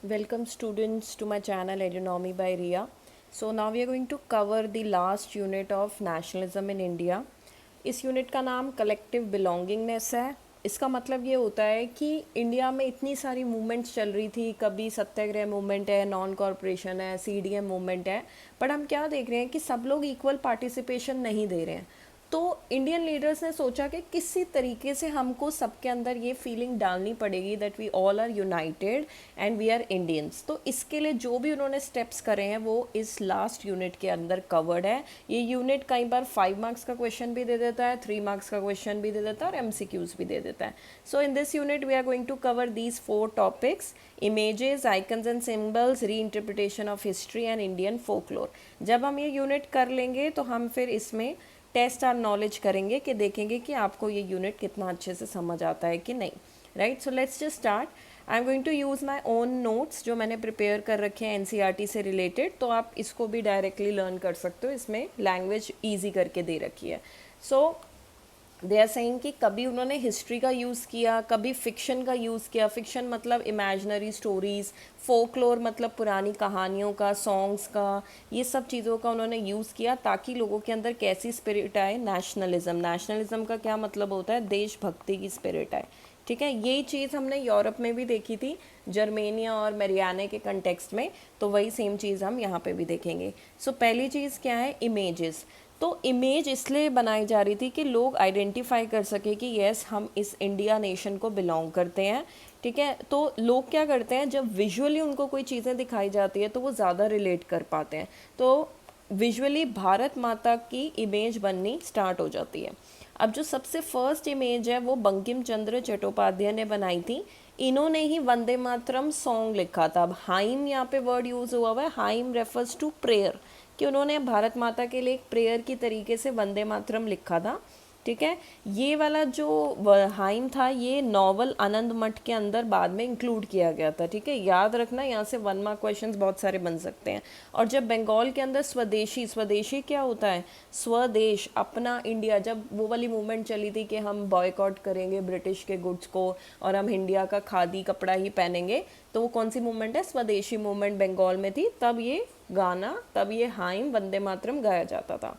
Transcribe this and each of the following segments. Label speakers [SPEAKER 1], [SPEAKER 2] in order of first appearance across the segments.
[SPEAKER 1] Welcome students to my channel Edunomy by Ria. So now we are going to cover the last unit of nationalism in India. इस unit का नाम collective belongingness है। इसका मतलब ये होता है कि इंडिया में इतनी सारी मूवमेंट्स चल रही थी, कभी सत्याग्रह मूवमेंट है, नॉन कॉरपोरेशन है, सीडीएम मूवमेंट है, बट हम क्या देख रहे हैं कि सब लोग इक्वल पार्टिसिपेशन नहीं दे रहे हैं। तो इंडियन लीडर्स ने सोचा कि किसी तरीके से हमको सबके अंदर ये फीलिंग डालनी पड़ेगी that we all are united and we are Indians. तो इसके लिए जो भी उन्होंने स्टेप्स करे हैं वो इस लास्ट यूनिट के अंदर कवर्ड है। ये यूनिट कई बार 5 मार्क्स का क्वेश्चन भी दे देता है, 3 मार्क्स का क्वेश्चन भी दे देता है और एमसीक्यूज भी दे देता है। So in this unit we are going to cover these 4 topics: images, icons and symbols, re interpretation of history and Indian folklore. जब हम ये यूनिट कर लेंगे तो हम फिर इसमें टेस्ट आर नॉलेज करेंगे कि देखेंगे कि आपको ये यूनिट कितना अच्छे से समझ आता है कि नहीं। Right, so let's just start. I am going to use my own notes जो मैंने प्रिपेयर कर रखे हैं एनसीईआरटी से रिलेटेड, तो आप इसको भी डायरेक्टली लर्न कर सकते हो। इसमें लैंग्वेज ईजी करके दे रखी है। सो दे आर सेइंग कि कभी उन्होंने हिस्ट्री का यूज़ किया, कभी फिक्शन का यूज़ किया। फिक्शन मतलब इमेजिनरी स्टोरीज़, फोकलोर मतलब पुरानी कहानियों का, सॉन्ग्स का, ये सब चीज़ों का उन्होंने यूज़ किया ताकि लोगों के अंदर कैसी स्पिरिट आए, नेशनलिज्म। नेशनलिज्म का क्या मतलब होता है? देशभक्ति की स्पिरिट आए। ठीक है, यही चीज़ हमने यूरोप में भी देखी थी, जर्मेनिया और मैरियाने के कंटेक्स्ट में, तो वही सेम चीज़ हम यहाँ पे भी देखेंगे। सो पहली चीज़ क्या है? इमेजेस। तो इमेज इसलिए बनाई जा रही थी कि लोग आइडेंटिफाई कर सके कि यस, हम इस इंडिया नेशन को बिलोंग करते हैं। ठीक है, तो लोग क्या करते हैं, जब विजुअली उनको कोई चीज़ें दिखाई जाती है तो वो ज़्यादा रिलेट कर पाते हैं। तो विजुअली भारत माता की इमेज बननी स्टार्ट हो जाती है। अब जो सबसे फर्स्ट इमेज है वो बंकिम चंद्र चट्टोपाध्याय ने बनाई थी। इन्होंने ही वंदे मातरम सॉन्ग लिखा था। अब हाइम यहाँ पे वर्ड यूज़ हुआ हुआ है। हाइम रेफर्स टू प्रेयर, कि उन्होंने भारत माता के लिए एक प्रेयर की तरीके से वंदे मातरम लिखा था। ठीक है, ये वाला जो हाइम था ये नॉवल आनंद मठ के अंदर बाद में इंक्लूड किया गया था। ठीक है, याद रखना, यहाँ से 1 मार्क क्वेश्चंस बहुत सारे बन सकते हैं। और जब बंगाल के अंदर स्वदेशी, स्वदेशी क्या होता है? स्वदेश, अपना इंडिया। जब वो वाली मूवमेंट चली थी कि हम बॉयकॉट करेंगे ब्रिटिश के गुड्स को और हम इंडिया का खादी कपड़ा ही पहनेंगे, तो वो कौन सी मूवमेंट है? स्वदेशी मूवमेंट बंगाल में थी। तब ये गाना, तब ये हाइम वंदे मातरम गाया जाता था।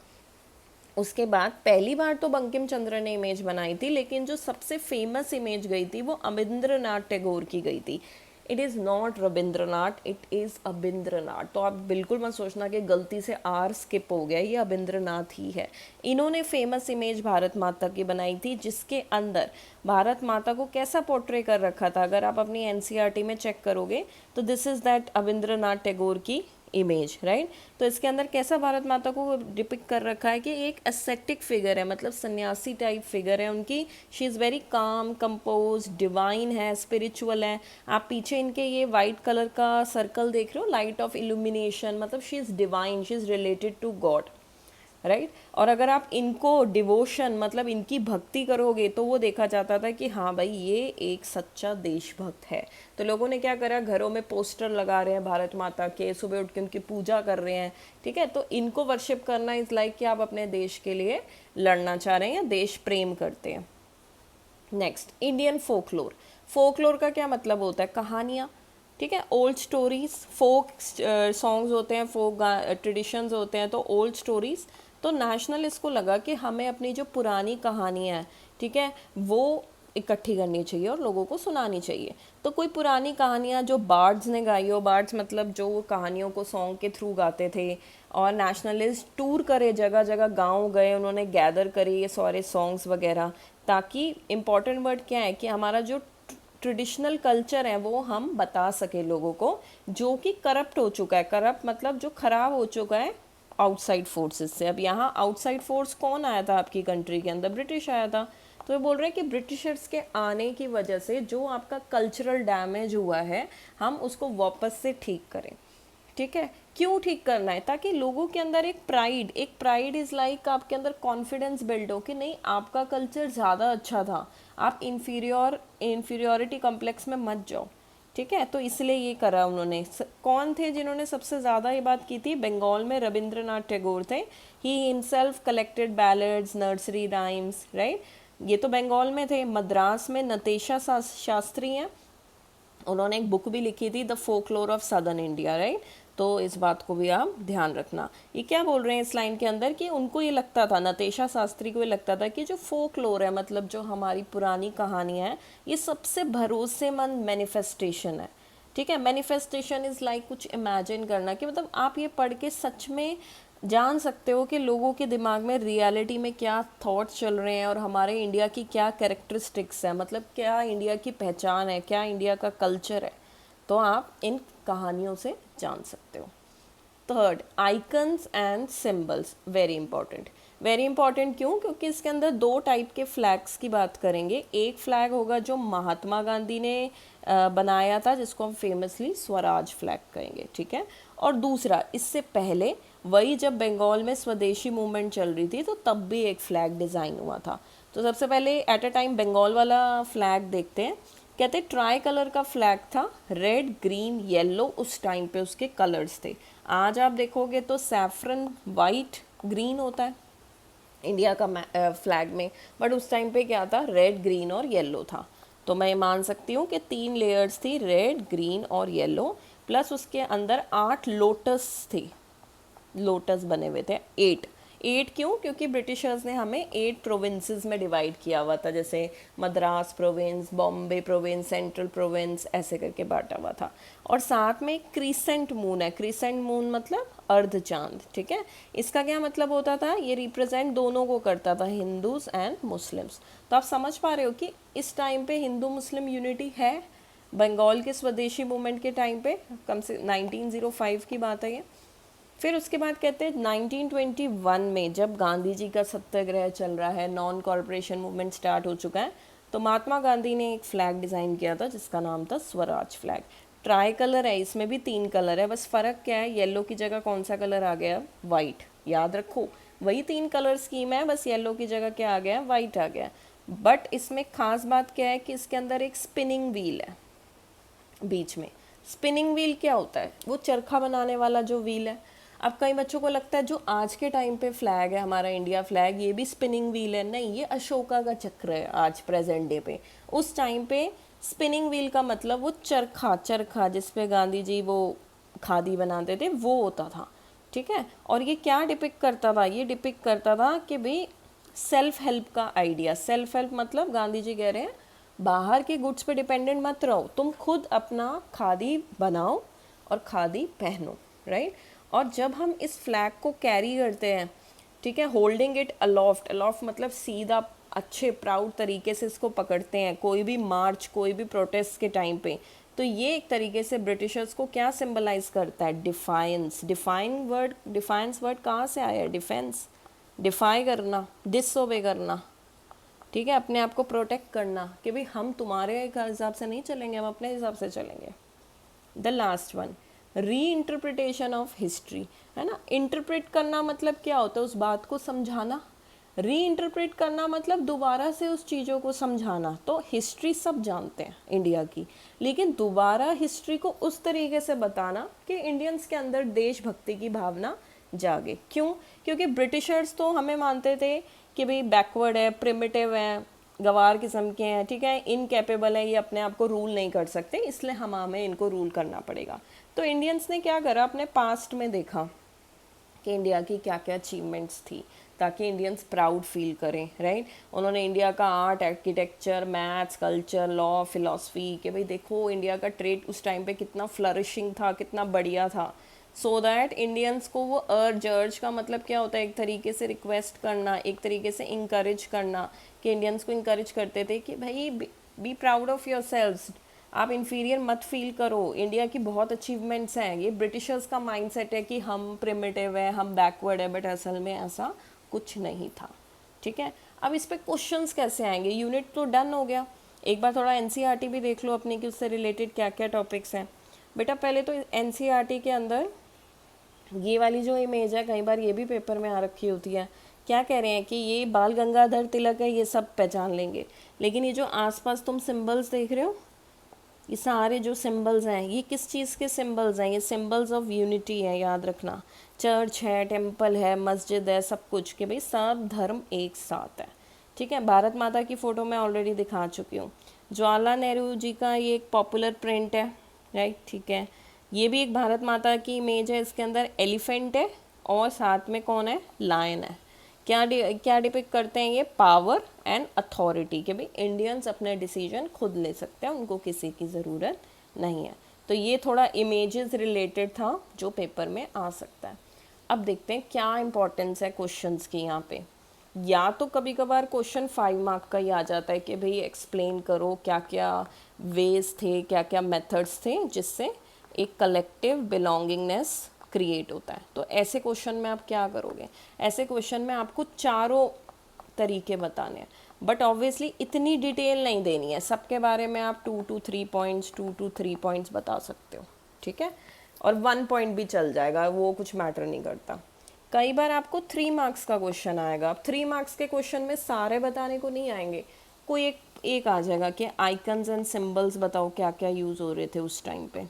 [SPEAKER 1] उसके बाद पहली बार तो बंकिम चंद्र ने इमेज बनाई थी, लेकिन जो सबसे फेमस इमेज गई थी वो अबिंद्रनाथ टैगोर की गई थी। It is not Rabindranath, it is Abanindranath. तो आप बिल्कुल मत सोचना कि गलती से आर स्किप हो गया, ये अबिंद्रनाथ ही है। इन्होंने फेमस इमेज भारत माता की बनाई थी, जिसके अंदर भारत माता को कैसा पोर्ट्रे कर रखा था, अगर आप अपनी एनसीईआरटी में चेक करोगे तो दिस इज़ दैट अबिंद्रनाथ टैगोर की इमेज। राइट, तो इसके अंदर कैसा भारत माता को डिपिक्ट कर रखा है कि एक एसेटिक फिगर है, मतलब सन्यासी टाइप फिगर है उनकी। She is very calm, compose, divine है, स्पिरिचुअल है। आप पीछे इनके ये वाइट कलर का सर्कल देख रहे हो, लाइट ऑफ इल्यूमिनेशन, मतलब she is divine, she is related to God. Right, और अगर आप इनको डिवोशन मतलब इनकी भक्ति करोगे तो वो देखा जाता था कि हाँ भाई ये एक सच्चा देशभक्त है। तो लोगों ने क्या करा, घरों में पोस्टर लगा रहे हैं भारत माता के, सुबह उठ के उनकी पूजा कर रहे हैं। ठीक है, तो इनको वर्शिप करना इज़ लाइक कि आप अपने देश के लिए लड़ना चाह रहे हैं या देश प्रेम करते हैं। Next, Indian folklore. फोकलोर का क्या मतलब होता है? कहानियाँ। ठीक है, ओल्ड स्टोरीज, फोक सॉन्ग्स होते हैं, फोक ट्रेडिशंस होते हैं, तो ओल्ड स्टोरीज। तो नेशनलिस्ट को लगा कि हमें अपनी जो पुरानी कहानियाँ हैं, ठीक है, वो इकट्ठी करनी चाहिए और लोगों को सुनानी चाहिए। तो कोई पुरानी कहानियाँ जो बार्ड्स ने गाई हो, बार्ड्स मतलब जो कहानियों को सॉन्ग के थ्रू गाते थे, और नेशनलिस्ट टूर करे, जगह जगह गांव गए, उन्होंने गैदर करे ये सारे सॉन्ग्स वगैरह, ताकि इम्पॉर्टेंट वर्ड क्या है कि हमारा जो ट्रेडिशनल कल्चर है वो हम बता सके लोगों को, जो कि करप्ट हो चुका है। करप्ट मतलब जो खराब हो चुका है आउटसाइड फोर्सेस से। अब यहाँ आउटसाइड फोर्स कौन आया था आपकी कंट्री के अंदर? ब्रिटिश आया था। तो ये बोल रहे हैं कि ब्रिटिशर्स के आने की वजह से जो आपका कल्चरल डैमेज हुआ है, हम उसको वापस से ठीक करें। ठीक है, क्यों ठीक करना है? ताकि लोगों के अंदर एक प्राइड इज़ लाइक आपके अंदर कॉन्फिडेंस बिल्ड हो कि नहीं, आपका कल्चर ज़्यादा अच्छा था, आप इन्फीरियोरिटी कम्प्लेक्स में मत जाओ। ठीक है, तो इसलिए ये करा उन्होंने। कौन थे जिन्होंने सबसे ज़्यादा ये बात की थी? बंगाल में रविंद्रनाथ टैगोर थे। He himself collected ballads, nursery rhymes. Right, ये तो बंगाल में थे। मद्रास में नतेशा शास्त्री हैं। उन्होंने एक बुक भी लिखी थी, the folklore of southern India, right. तो इस बात को भी आप ध्यान रखना। ये क्या बोल रहे हैं इस लाइन के अंदर कि उनको ये लगता था, नतेशा शास्त्री को ये लगता था कि जो फोकलोर है, मतलब जो हमारी पुरानी कहानियाँ हैं, ये सबसे भरोसेमंद मैनिफेस्टेशन है। ठीक है, मैनिफेस्टेशन इज़ लाइक कुछ इमेजिन करना, कि मतलब आप ये पढ़ के सच में जान सकते हो कि लोगों के दिमाग में रियलिटी में क्या थॉट्स चल रहे हैं और हमारे इंडिया की क्या कैरेक्टरिस्टिक्स है, मतलब क्या इंडिया की पहचान है, क्या इंडिया का कल्चर है। तो आप इन कहानियों से जान सकते हो। Third, icons and symbols, very important. Very important क्यों? क्योंकि इसके अंदर दो टाइप के फ्लैग्स की बात करेंगे। एक फ्लैग होगा जो महात्मा गांधी ने बनाया था, जिसको हम फेमसली स्वराज फ्लैग कहेंगे, ठीक है। और दूसरा, इससे पहले वही जब बंगाल में स्वदेशी मूवमेंट चल रही थी, तो तब भी एक फ्लैग डिज़ाइन हुआ था। तो सबसे पहले एट अ टाइम बंगाल वाला फ्लैग देखते हैं। कहते ट्राई कलर का फ्लैग था, रेड ग्रीन येलो उस टाइम पे उसके कलर्स थे। आज आप देखोगे तो सैफरन वाइट ग्रीन होता है इंडिया का फ्लैग में, बट उस टाइम पे क्या था, रेड ग्रीन और येलो था। तो मैं मान सकती हूँ कि 3 लेयर्स थी, रेड ग्रीन और येलो, प्लस उसके अंदर 8 लोटस थी, लोटस बने हुए थे। 8 क्यों? क्योंकि ब्रिटिशर्स ने हमें 8 प्रोविंसेस में डिवाइड किया हुआ था, जैसे Madras province, Bombay province, central province, ऐसे करके बांटा हुआ था। और साथ में क्रीसेंट मून है, क्रीसेंट मून मतलब अर्ध चांद, ठीक है। इसका क्या मतलब होता था, ये रिप्रेजेंट दोनों को करता था, हिंदूज एंड मुस्लिम्स। तो आप समझ पा रहे हो कि इस टाइम पे हिंदू मुस्लिम यूनिटी है। बंगाल के स्वदेशी मूवमेंट के टाइम पे, कम से 1905 की बात है ये। फिर उसके बाद कहते हैं 1921 में जब गांधी जी का सत्याग्रह चल रहा है, नॉन कॉर्पोरेशन मूवमेंट स्टार्ट हो चुका है, तो महात्मा गांधी ने एक फ्लैग डिज़ाइन किया था जिसका नाम था स्वराज फ्लैग। ट्राई कलर है, इसमें भी 3 कलर है, बस फ़र्क क्या है, येलो की जगह कौन सा कलर आ गया, वाइट। याद रखो, वही 3 कलर स्कीम है, बस येलो की जगह क्या आ गया, वाइट आ गया। बट इसमें खास बात क्या है कि इसके अंदर एक स्पिनिंग व्हील है बीच में। स्पिनिंग व्हील क्या होता है, वो चरखा बनाने वाला जो व्हील है। अब कई बच्चों को लगता है जो आज के टाइम पे फ्लैग है हमारा इंडिया फ्लैग, ये भी स्पिनिंग व्हील है। नहीं, ये अशोका का चक्र है आज प्रेजेंट डे पे। उस टाइम पे स्पिनिंग व्हील का मतलब वो चरखा, चरखा जिस पे गांधी जी वो खादी बनाते थे, वो होता था, ठीक है। और ये क्या डिपिक्ट करता था, ये डिपिक्ट करता था कि भाई सेल्फ हेल्प का आइडिया। सेल्फ हेल्प मतलब गांधी जी कह रहे हैं बाहर के गुड्स पे डिपेंडेंट मत रहो, तुम खुद अपना खादी बनाओ और खादी पहनो, राइट। और जब हम इस फ्लैग को कैरी करते हैं, ठीक है, होल्डिंग इट अलोफ्ट, अलोफ्ट मतलब सीधा अच्छे प्राउड तरीके से इसको पकड़ते हैं, कोई भी मार्च, कोई भी प्रोटेस्ट के टाइम पे, तो ये एक तरीके से ब्रिटिशर्स को क्या सिंबलाइज करता है, डिफाइंस। डिफाइंस वर्ड कहाँ से आया है, डिफेंस, डिफाई करना, डिसओबे करना, ठीक है, अपने आप को प्रोटेक्ट करना, कि भाई हम तुम्हारे हिसाब से नहीं चलेंगे, हम अपने हिसाब से चलेंगे। द लास्ट वन, री इंटरप्रिटेशन ऑफ हिस्ट्री, है ना। इंटरप्रेट करना मतलब क्या होता है, उस बात को समझाना। री इंटरप्रेट करना मतलब दोबारा से उस चीज़ों को समझाना। तो हिस्ट्री सब जानते हैं इंडिया की, लेकिन दोबारा हिस्ट्री को उस तरीके से बताना कि इंडियंस के अंदर देशभक्ति की भावना जागे। क्यों? क्योंकि ब्रिटिशर्स तो हमें मानते थे कि भाई बैकवर्ड है, प्रिमिटिव है, गवार किस्म के हैं, ठीक है, इनकेपेबल है, ये अपने आप को रूल नहीं कर सकते, इसलिए हमें इनको रूल करना पड़ेगा। तो इंडियंस ने क्या करा, अपने पास्ट में देखा कि इंडिया की क्या क्या अचीवमेंट्स थी, ताकि इंडियंस प्राउड फील करें, राइट। उन्होंने इंडिया का art, architecture, maths, culture, law, philosophy, कि भाई देखो इंडिया का ट्रेड उस टाइम पे कितना फ्लरिशिंग था, कितना बढ़िया था। सो दैट इंडियंस को वो अर्ज का मतलब क्या होता है, एक तरीके से रिक्वेस्ट करना, एक तरीके से इंकरेज करना, कि इंडियंस को इंकरेज करते थे कि भाई be proud of your selves, आप इन्फीरियर मत फील करो, इंडिया की बहुत अचीवमेंट्स हैं। ये ब्रिटिशर्स का माइंडसेट है कि हम प्रिमिटिव है, हम बैकवर्ड है, बट असल में ऐसा कुछ नहीं था, ठीक है। अब इस पे क्वेश्चंस कैसे आएंगे, यूनिट तो डन हो गया, एक बार थोड़ा एनसीईआरटी भी देख लो अपनी कि उससे रिलेटेड क्या क्या टॉपिक्स हैं। बेटा पहले तो एनसीईआरटी के अंदर ये वाली जो इमेज है, कई बार ये भी पेपर में आ रखी होती है, क्या कह रहे हैं कि ये बाल गंगाधर तिलक है, ये सब पहचान लेंगे, लेकिन ये जो आसपास तुम सिंबल्स देख रहे हो, ये सारे जो सिंबल्स हैं, ये किस चीज़ के सिंबल्स हैं, ये सिंबल्स ऑफ यूनिटी है, याद रखना। चर्च है, टेम्पल है, मस्जिद है, सब कुछ, कि भाई सब धर्म एक साथ है, ठीक है। भारत माता की फ़ोटो मैं ऑलरेडी दिखा चुकी हूँ। जवाहरलाल नेहरू जी का ये एक पॉपुलर प्रिंट है, राइट, ठीक है। ये भी एक भारत माता की इमेज है, इसके अंदर एलिफेंट है और साथ में कौन है, लायन है। क्या डिपिक्ट करते हैं ये, पावर एंड अथॉरिटी, के भी इंडियंस अपने डिसीजन खुद ले सकते हैं, उनको किसी की ज़रूरत नहीं है। तो ये थोड़ा इमेजेस रिलेटेड था जो पेपर में आ सकता है। अब देखते हैं क्या इंपॉर्टेंस है क्वेश्चंस की यहाँ पे। या तो कभी कभार क्वेश्चन 5 मार्क का ही आ जाता है कि भाई एक्सप्लेन करो क्या क्या वेज थे, क्या क्या मेथड्स थे जिससे एक कलेक्टिव बिलोंगिंगनेस क्रिएट होता है। तो ऐसे क्वेश्चन में आप क्या करोगे, ऐसे क्वेश्चन में आपको चारों तरीके बताने हैं, बट ऑब्वियसली इतनी डिटेल नहीं देनी है, सबके बारे में आप 2 to 3 पॉइंट्स 2 to 3 पॉइंट्स बता सकते हो, ठीक है। और 1 पॉइंट भी चल जाएगा, वो कुछ मैटर नहीं करता। कई बार आपको 3 मार्क्स का क्वेश्चन आएगा, अब 3 मार्क्स के क्वेश्चन में सारे बताने को नहीं आएंगे, कोई एक आ जाएगा कि आइकन्स एंड सिंबल्स बताओ क्या क्या यूज़ हो रहे थे उस टाइम पे,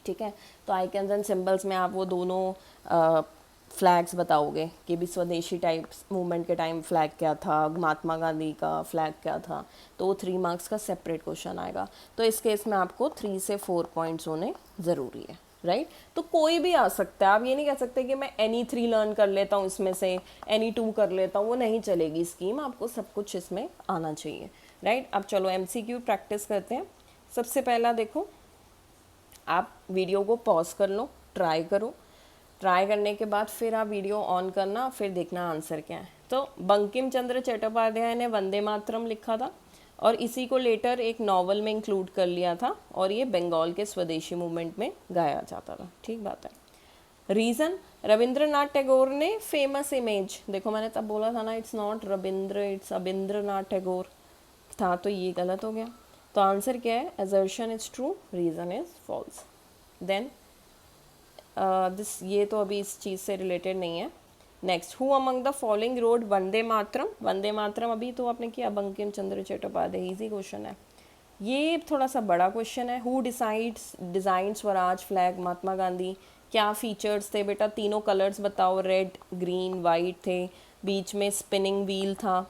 [SPEAKER 1] ठीक है। तो आइकन्स एंड सिंबल्स में आप वो दोनों फ्लैग्स बताओगे कि भी स्वदेशी टाइप मूवमेंट के टाइम फ्लैग क्या था, महात्मा गांधी का फ्लैग क्या था, तो वो 3 मार्क्स का सेपरेट क्वेश्चन आएगा। तो इस केस में आपको 3 से 4 पॉइंट्स होने ज़रूरी है, राइट। तो कोई भी आ सकता है, आप ये नहीं कह सकते कि मैं एनी 3 लर्न कर लेता हूँ इसमें से, एनी 2 कर लेता हूँ, वो नहीं चलेगी स्कीम, आपको सब कुछ इसमें आना चाहिए, राइट। अब चलो MCQ प्रैक्टिस करते हैं। सबसे पहला देखो, आप वीडियो को पॉज कर लो, ट्राई करो, ट्राई करने के बाद फिर आप वीडियो ऑन करना, फिर देखना आंसर क्या है। तो बंकिम चंद्र चट्टोपाध्याय ने वंदे मातरम लिखा था और इसी को लेटर एक नॉवल में इंक्लूड कर लिया था और ये बंगाल के स्वदेशी मूवमेंट में गाया जाता था, ठीक बात है। रीज़न, रविंद्रनाथ टैगोर ने फेमस इमेज, देखो मैंने तब बोला था ना, it's not Rabindra, it's Abanindranath Tagore था, तो ये गलत हो गया। तो आंसर क्या है, assertion is true, reason is false. Then this, ये तो अभी इस चीज़ से रिलेटेड नहीं है। Next, who among the following wrote Vande Mataram, Vande Mataram अभी तो आपने किया, बंकिम चंद्र चट्टोपाध्याय, इजी क्वेश्चन है। ये थोड़ा सा बड़ा क्वेश्चन है। Who design Swaraj flag, Mahatma Gandhi. क्या फीचर्स थे बेटा, तीनों कलर्स बताओ, रेड ग्रीन वाइट थे, बीच में स्पिनिंग व्हील था,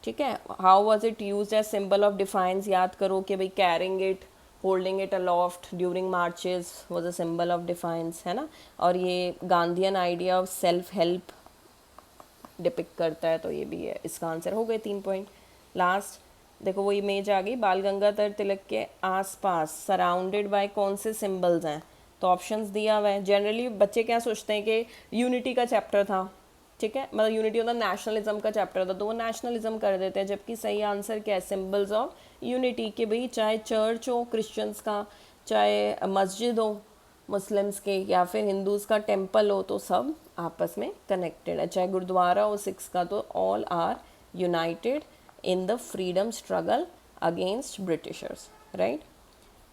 [SPEAKER 1] ठीक है। How was it used as symbol of defiance, याद करो कि भाई carrying it, holding it aloft during marches was a symbol of defiance, है ना। और ये Gandhian idea of self help depict करता है, तो ये भी है, इसका आंसर हो गए 3 पॉइंट। लास्ट देखो वो इमेज आ गई, बाल गंगाधर तिलक के आसपास सराउंडेड बाय कौन से सिंबल्स हैं, तो ऑप्शंस दिया हुआ है। जनरली बच्चे क्या सोचते हैं कि यूनिटी का चैप्टर था, ठीक है, मतलब यूनिटी होता नेशनलिज्म का चैप्टर था, तो वो नेशनलिज्म कर देते हैं, जबकि सही आंसर क्या है, सिंबल्स ऑफ यूनिटी, के भाई चाहे चर्च हो क्रिश्चियंस का, चाहे मस्जिद हो मुस्लिम्स के, या फिर हिंदूज़ का टेम्पल हो, तो सब आपस में कनेक्टेड है, चाहे गुरुद्वारा हो सिख्स का, तो all are united in the freedom struggle against Britishers, right.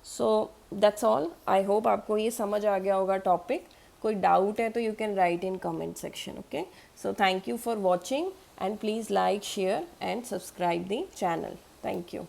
[SPEAKER 1] So that's all, I hope आपको ये समझ आ गया होगा टॉपिक। कोई डाउट है तो you can write in comment section, okay. So thank you for watching and please like share and subscribe the channel, thank you.